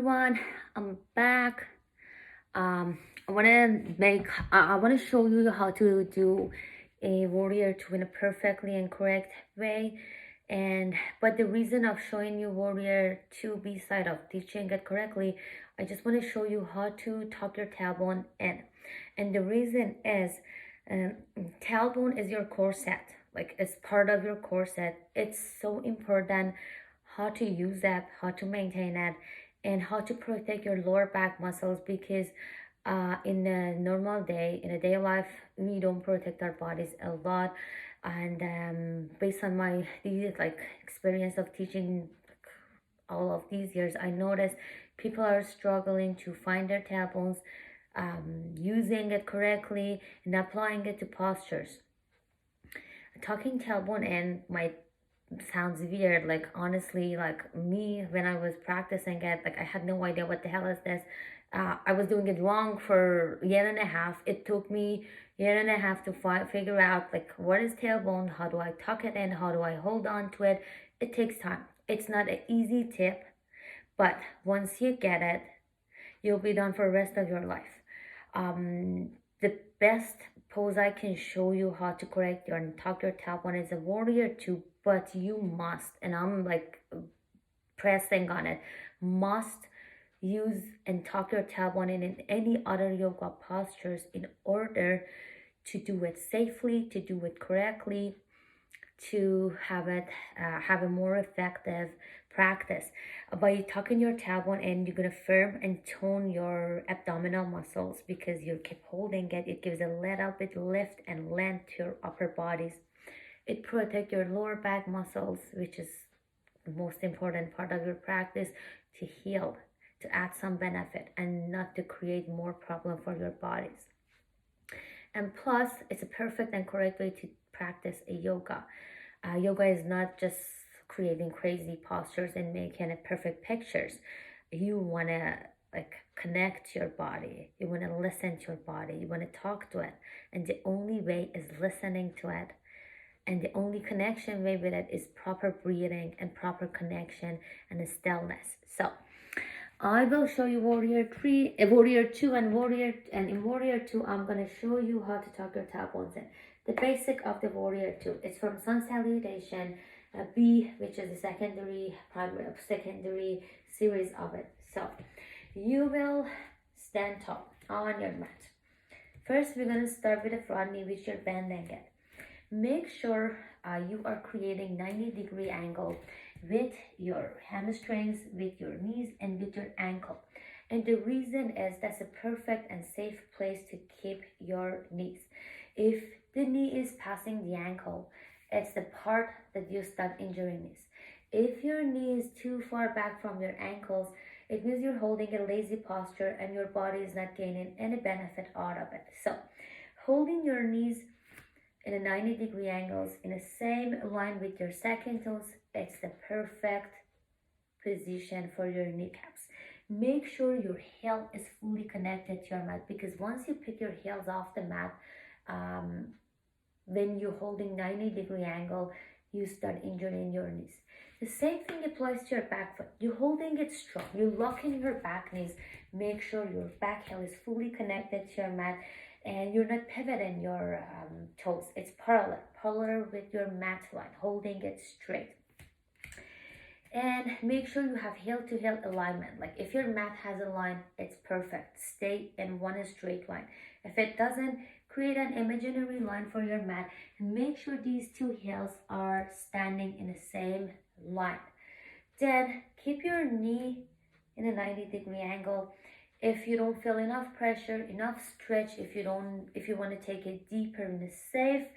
everyone, I'm back. I want to show you how to do a warrior two in a perfectly and correct way. But the reason of showing you warrior two beside of teaching it correctly, I just want to show you how to tuck your tailbone in. And the reason is, um, tailbone is your core set, like it's part of your core set. It's so important how to use that, how to maintain it, and how to protect your lower back muscles because in a normal day, in a day life, we don't protect our bodies a lot. And based on my these like experience of teaching all of these years, I noticed people are struggling to find their tailbones, using it correctly and applying it to postures. Talking tailbone in might sounds weird, like honestly, like me when I was practicing it, like I had no idea what the hell is this. I was doing it wrong for a year and a half. It took me a year and a half to figure out like what is tailbone, how do I tuck it in, how do I hold on to it. It takes time. It's not an easy tip, but once you get it, you'll be done for the rest of your life. The best pose I can show you how to correct your and tuck your tailbone is a warrior two, but you must, and I'm like pressing on it, must use and tuck your tailbone in any other yoga postures in order to do it safely, to do it correctly, to have a more effective practice. By tucking your tailbone in, you're gonna firm and tone your abdominal muscles because you keep holding it. It gives a little bit lift and length to your upper bodies. It protects your lower back muscles, which is the most important part of your practice, to heal, to add some benefit and not to create more problem for your bodies. And plus, it's a perfect and correct way to practice a yoga. Yoga is not just creating crazy postures and making it perfect pictures. You want to like connect to your body. You want to listen to your body. You want to talk to it. And the only way is listening to it. And the only connection way with it is proper breathing and proper connection and stillness. So I will show you warrior three, warrior two, and in warrior two, I'm gonna show you how to tuck your tailbones in. The basic of the warrior two is from sun salutation, B, which is the secondary series of it. So you will stand tall on your mat. First, we're gonna start with the front knee, which you're bending it. Make sure you are creating 90-degree angle with your hamstrings, with your knees, and with your ankle. And the reason is that's a perfect and safe place to keep your knees. If the knee is passing the ankle, it's the part that you start injuring knees. If your knee is too far back from your ankles, it means you're holding a lazy posture and your body is not gaining any benefit out of it. So, holding your knees in a 90-degree angles in the same line with your second toes, it's the perfect position for your kneecaps. Make sure your heel is fully connected to your mat because once you pick your heels off the mat, when you're holding 90-degree angle, you start injuring your knees. The same thing applies to your back foot. You're holding it strong. You're locking your back knees. Make sure your back heel is fully connected to your mat and you're not pivoting your toes. It's parallel with your mat line, holding it straight. And make sure you have heel to heel alignment. Like if your mat has a line, it's perfect. Stay in one straight line. If it doesn't, create an imaginary line for your mat and make sure these two heels are standing in the same line. Then keep your knee in a 90-degree angle. If you don't feel enough pressure, enough stretch, if you want to take it deeper in a safe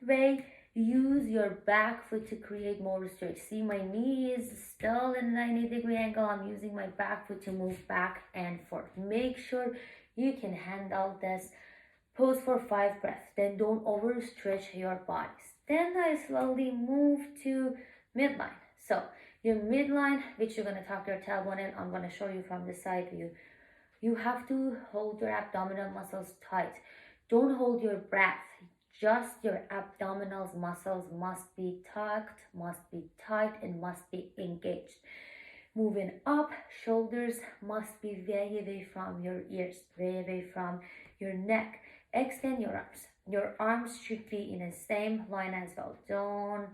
way, use your back foot to create more stretch. See, my knee is still in a 90-degree angle. I'm using my back foot to move back and forth. Make sure you can handle this pose for 5 breaths. Then don't overstretch your bodies. Then I slowly move to midline. So your midline, which you're going to tuck your tailbone in, I'm going to show you from the side view. You have to hold your abdominal muscles tight. Don't hold your breath. Just your abdominal muscles must be tucked, must be tight, and must be engaged. Moving up, shoulders must be way away from your ears, way away from your neck. Extend your arms. Your arms should be in the same line as well. Don't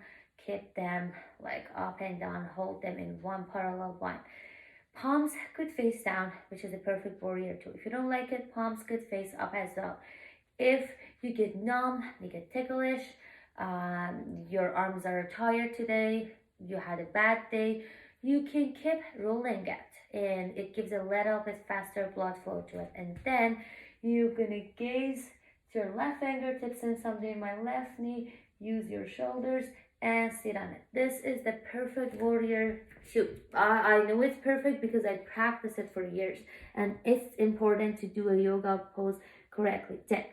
keep them like up and down. Hold them in one parallel line. Palms could face down, which is a perfect warrior too. If you don't like it, palms could face up as well. If you get numb, you get ticklish, your arms are tired today, you had a bad day, you can keep rolling it and it gives a little bit faster blood flow to it. And then you're gonna gaze to your left fingertips and something in my left knee, use your shoulders and sit on it. This is the perfect warrior two. I know it's perfect because I practiced it for years and it's important to do a yoga pose correctly. Then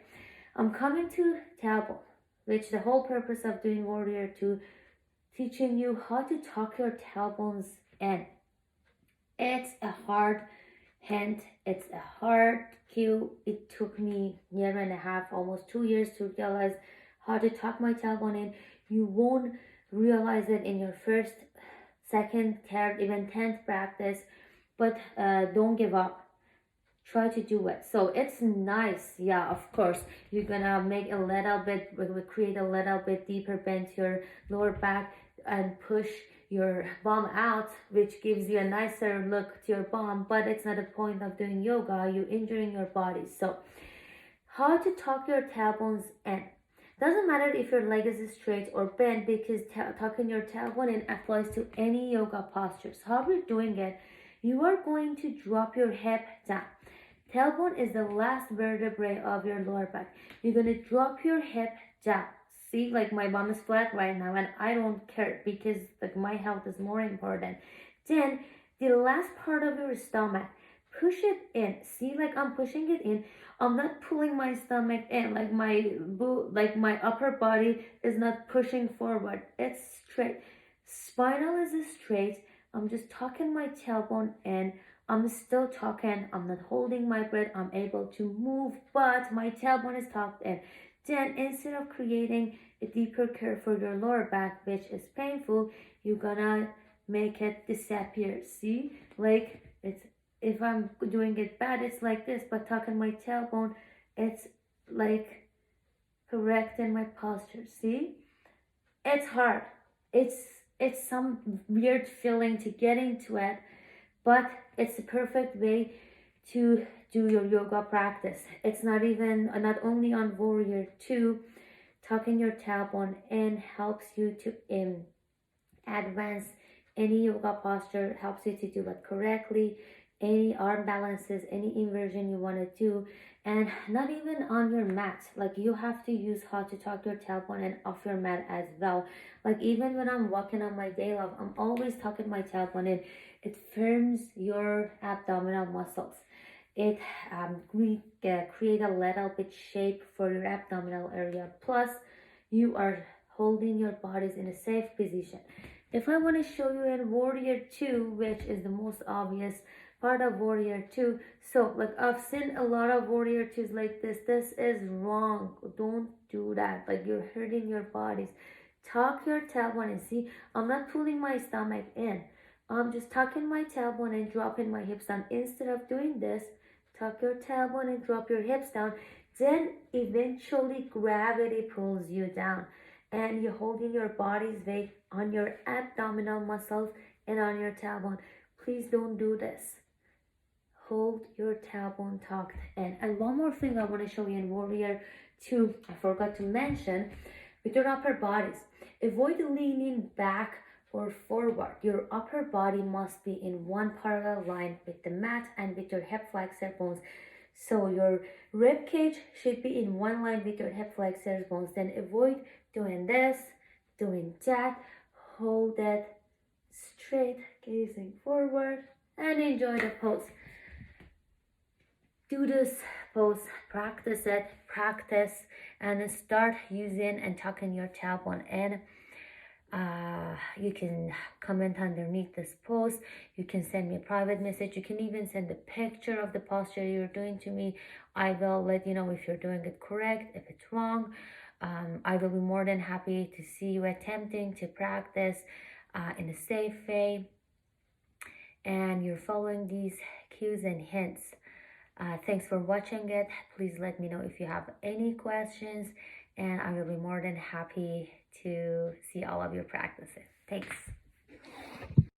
I'm coming to tailbone, which the whole purpose of doing warrior two, teaching you how to tuck your tailbones in. It's a hard hint, it's a hard cue. It took me year and a half, almost 2 years to realize how to tuck my tailbone in. You won't realize it in your first, second, third, even 10th practice, but don't give up. Try to do it. So it's nice. Yeah, of course you're gonna make a little bit, create a little bit deeper bend to your lower back and push your bum out, which gives you a nicer look to your bum, but it's not a point of doing yoga. You're injuring your body. So how to tuck your tailbones in. Doesn't matter if your leg is straight or bent, because tucking your tailbone in applies to any yoga postures. How we're doing it, you are going to drop your hip down. Tailbone is the last vertebrae of your lower back. You're going to drop your hip down. See, like my bum is flat right now and I don't care because like my health is more important. Then the last part of your stomach, push it in. See, like I'm pushing it in. I'm not pulling my stomach in, like my upper body is not pushing forward. It's straight. Spinal is straight. I'm just tucking my tailbone in. I'm still talking, I'm not holding my breath, I'm able to move, but my tailbone is tucked in. Then instead of creating a deeper curve for your lower back, which is painful, you're gonna make it disappear. See, like it's, if I'm doing it bad, it's like this, but tucking my tailbone, it's like correct in my posture. See, it's hard. It's some weird feeling to get into it, but it's the perfect way to do your yoga practice. It's not only on warrior two, tucking your tailbone in helps you to advance any yoga posture, helps you to do it correctly, any arm balances, any inversion you want to do, and not even on your mat. Like you have to use how to tuck your tailbone and off your mat as well. Like even when I'm walking on my day off, I'm always tucking my tailbone in. It firms your abdominal muscles. It create a little bit shape for your abdominal area. Plus, you are holding your bodies in a safe position. If I want to show you in warrior two, which is the most obvious part of warrior two, so like I've seen a lot of warrior twos like this. This is wrong. Don't do that. Like you're hurting your bodies. Tuck your tailbone and see, I'm not pulling my stomach in. I'm just tucking my tailbone and dropping my hips down. Instead of doing this, tuck your tailbone and drop your hips down. Then eventually gravity pulls you down and you're holding your body's weight on your abdominal muscles and on your tailbone. Please don't do this. Hold your tailbone tucked in. And one more thing I want to show you in warrior two, I forgot to mention, with your upper bodies. Avoid leaning back or forward. Your upper body must be in one parallel line with the mat and with your hip flexor bones. So your rib cage should be in one line with your hip flexor bones. Then avoid doing this, doing that. Hold it straight, gazing forward, and enjoy the pose. Do this pose, practice it, and start using and tucking your tailbone in. You can comment underneath this post. You can send me a private message. You can even send a picture of the posture you're doing to me. I will let you know if you're doing it correct, if it's wrong. I will be more than happy to see you attempting to practice in a safe way. and you're following these cues and hints. Thanks for watching it. Please let me know if you have any questions, and I will be more than happy to see all of your practices. Thanks.